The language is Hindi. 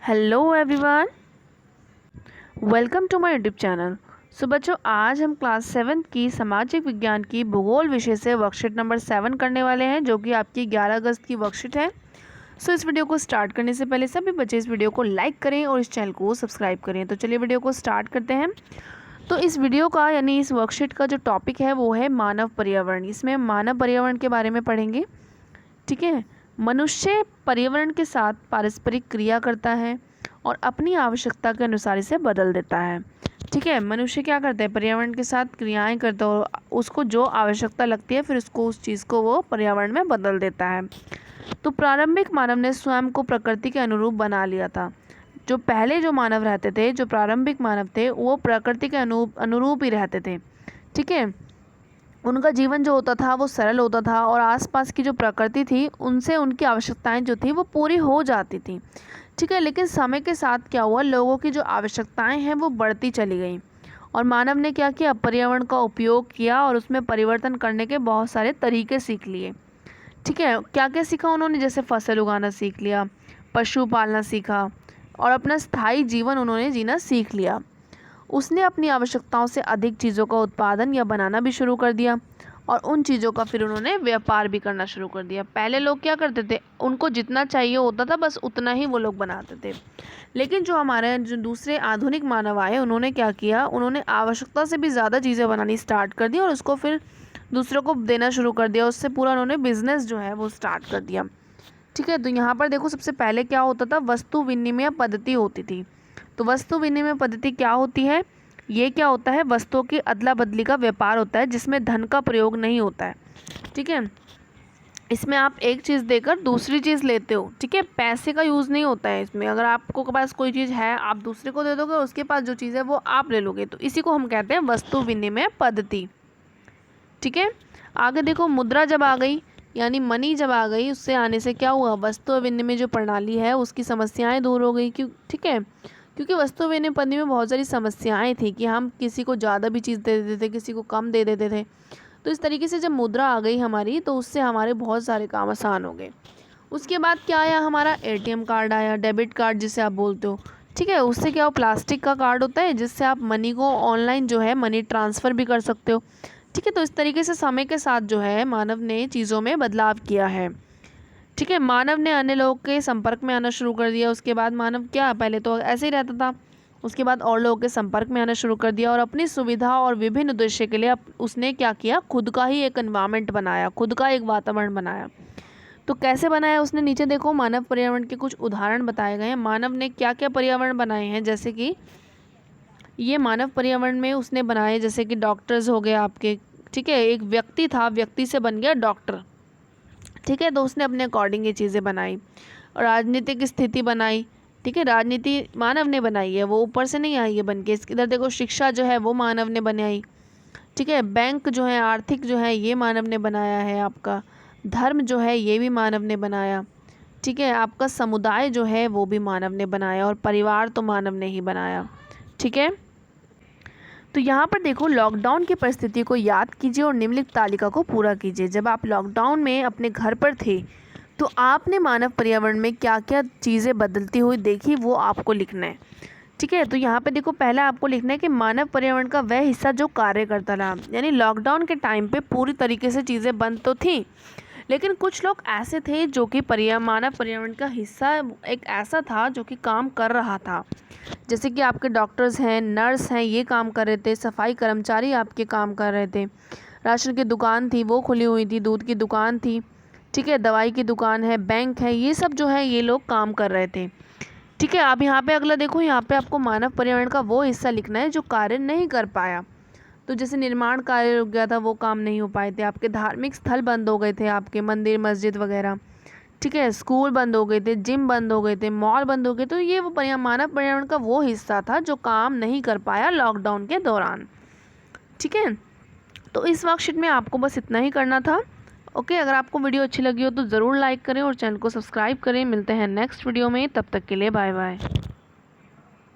Hello everyone, welcome to my YouTube channel. So बच्चों, आज हम क्लास 7 की सामाजिक विज्ञान की भूगोल विषय से वर्कशीट नंबर 7 करने वाले हैं, जो कि आपकी 11 अगस्त की वर्कशीट है। सो इस वीडियो को स्टार्ट करने से पहले सभी बच्चे इस वीडियो को लाइक करें और इस चैनल को सब्सक्राइब करें। तो चलिए वीडियो को स्टार्ट करते हैं। तो इस वीडियो का यानी इस वर्कशीट का जो टॉपिक है वो है मानव पर्यावरण। इसमें मानव पर्यावरण के बारे में पढ़ेंगे। ठीक है, मनुष्य पर्यावरण के साथ पारस्परिक क्रिया करता है और अपनी आवश्यकता के अनुसार इसे बदल देता है। ठीक है, मनुष्य क्या करता है, पर्यावरण के साथ क्रियाएं करता है और उसको जो आवश्यकता लगती है फिर उसको उस चीज़ को वो पर्यावरण में बदल देता है। तो प्रारंभिक मानव ने स्वयं को प्रकृति के अनुरूप बना लिया था। जो पहले जो मानव रहते थे, जो प्रारंभिक मानव थे, वो प्रकृति के अनुरूप ही रहते थे। ठीक है, उनका जीवन जो होता था वो सरल होता था और आसपास की जो प्रकृति थी उनसे उनकी आवश्यकताएं जो थी वो पूरी हो जाती थी। ठीक है, लेकिन समय के साथ क्या हुआ, लोगों की जो आवश्यकताएं हैं वो बढ़ती चली गई और मानव ने क्या किया, पर्यावरण का उपयोग किया और उसमें परिवर्तन करने के बहुत सारे तरीके सीख लिए। ठीक है, क्या क्या सीखा उन्होंने, जैसे फसल उगाना सीख लिया, पशु पालना सीखा और अपना स्थायी जीवन उन्होंने जीना सीख लिया। उसने अपनी आवश्यकताओं से अधिक चीज़ों का उत्पादन या बनाना भी शुरू कर दिया और उन चीज़ों का फिर उन्होंने व्यापार भी करना शुरू कर दिया। पहले लोग क्या करते थे, उनको जितना चाहिए होता था बस उतना ही वो लोग बनाते थे। लेकिन जो हमारे जो दूसरे आधुनिक मानव आए, उन्होंने क्या किया, उन्होंने आवश्यकता से भी ज़्यादा चीज़ें बनानी स्टार्ट कर दी और उसको फिर दूसरों को देना शुरू कर दिया। उससे पूरा उन्होंने बिजनेस जो है वो स्टार्ट कर दिया। ठीक है, तो यहाँ पर देखो, सबसे पहले क्या होता था, वस्तु विनिमय पद्धति होती थी। तो वस्तु विनिमय पद्धति क्या होती है, ये क्या होता है, वस्तुओं की अदला बदली का व्यापार होता है जिसमें धन का प्रयोग नहीं होता है। ठीक है, इसमें आप एक चीज़ देकर दूसरी चीज़ लेते हो। ठीक है, पैसे का यूज़ नहीं होता है इसमें। अगर आपको के पास कोई चीज़ है, आप दूसरे को दे दोगे, उसके पास जो चीज़ है वो आप ले लोगे। तो इसी को हम कहते हैं वस्तु विनिमय पद्धति। ठीक है, आगे देखो, मुद्रा जब आ गई यानी मनी जब आ गई, उससे आने से क्या हुआ, वस्तु विनिमय जो प्रणाली है उसकी समस्याएं दूर हो गई। क्यों? ठीक है, क्योंकि वस्तु विनिमय पद्धति में बहुत सारी समस्याएं थी कि हम किसी को ज़्यादा भी चीज़ दे देते थे, किसी को कम दे देते थे। तो इस तरीके से जब मुद्रा आ गई हमारी, तो उससे हमारे बहुत सारे काम आसान हो गए। उसके बाद क्या आया, हमारा एटीएम कार्ड आया, डेबिट कार्ड जिसे आप बोलते हो। ठीक है, उससे क्या हो, प्लास्टिक का कार्ड होता है जिससे आप मनी को ऑनलाइन जो है मनी ट्रांसफ़र भी कर सकते हो। ठीक है, तो इस तरीके से समय के साथ जो है मानव ने चीज़ों में बदलाव किया है। ठीक है, मानव ने अन्य लोगों के संपर्क में आना शुरू कर दिया। उसके बाद मानव क्या, पहले तो ऐसे ही रहता था, उसके बाद और लोगों के संपर्क में आना शुरू कर दिया और अपनी सुविधा और विभिन्न उद्देश्य के लिए उसने क्या किया, खुद का ही एक एनवायरनमेंट बनाया, खुद का एक वातावरण बनाया। तो कैसे बनाया उसने, नीचे देखो, मानव पर्यावरण के कुछ उदाहरण बताए गए हैं। मानव ने क्या क्या पर्यावरण बनाए हैं, जैसे कि ये मानव पर्यावरण में उसने बनाए, जैसे कि डॉक्टर्स हो गए आपके। ठीक है, एक व्यक्ति था, व्यक्ति से बन गया डॉक्टर। ठीक है, तो उसने अपने अकॉर्डिंग ये चीज़ें बनाई। और राजनीतिक स्थिति बनाई। ठीक है, राजनीति मानव ने बनाई है, वो ऊपर से नहीं आई है बन के। इधर देखो, शिक्षा जो है वो मानव ने बनाई। ठीक है, बैंक जो है, आर्थिक जो है, ये मानव ने बनाया है आपका। धर्म जो है ये भी मानव ने बनाया। ठीक है, आपका समुदाय जो है वो भी मानव ने बनाया और परिवार तो मानव ने ही बनाया। ठीक है, तो यहाँ पर देखो, लॉकडाउन की परिस्थिति को याद कीजिए और निम्नलिखित तालिका को पूरा कीजिए। जब आप लॉकडाउन में अपने घर पर थे तो आपने मानव पर्यावरण में क्या क्या चीज़ें बदलती हुई देखी, वो आपको लिखना है। ठीक है, तो यहाँ पे देखो, पहला आपको लिखना है कि मानव पर्यावरण का वह हिस्सा जो कार्य करता रहा। यानी लॉकडाउन के टाइम पे पूरी तरीके से चीज़ें बंद तो थी, लेकिन कुछ लोग ऐसे थे जो कि मानव पर्यावरण का हिस्सा एक ऐसा था जो कि काम कर रहा था। जैसे कि आपके डॉक्टर्स हैं, नर्स हैं, ये काम कर रहे थे, सफाई कर्मचारी आपके काम कर रहे थे, राशन की दुकान थी वो खुली हुई थी, दूध की दुकान थी। ठीक है, दवाई की दुकान है, बैंक है, ये सब जो है ये लोग काम कर रहे थे। ठीक है, अब यहाँ पे अगला देखो, यहाँ पे आपको मानव पर्यावरण का वो हिस्सा लिखना है जो कार्य नहीं कर पाया। तो जैसे निर्माण कार्य रुक गया था, वो काम नहीं हो पाए थे, आपके धार्मिक स्थल बंद हो गए थे, आपके मंदिर मस्जिद वगैरह। ठीक है, स्कूल बंद हो गए थे, जिम बंद हो गए थे, मॉल बंद हो गए। तो ये वो मानव पर्यावरण का वो हिस्सा था जो काम नहीं कर पाया लॉकडाउन के दौरान। ठीक है, तो इस वर्कशीट में आपको बस इतना ही करना था। ओके, अगर आपको वीडियो अच्छी लगी हो तो ज़रूर लाइक करें और चैनल को सब्सक्राइब करें। मिलते हैं नेक्स्ट वीडियो में, तब तक के लिए बाय बाय।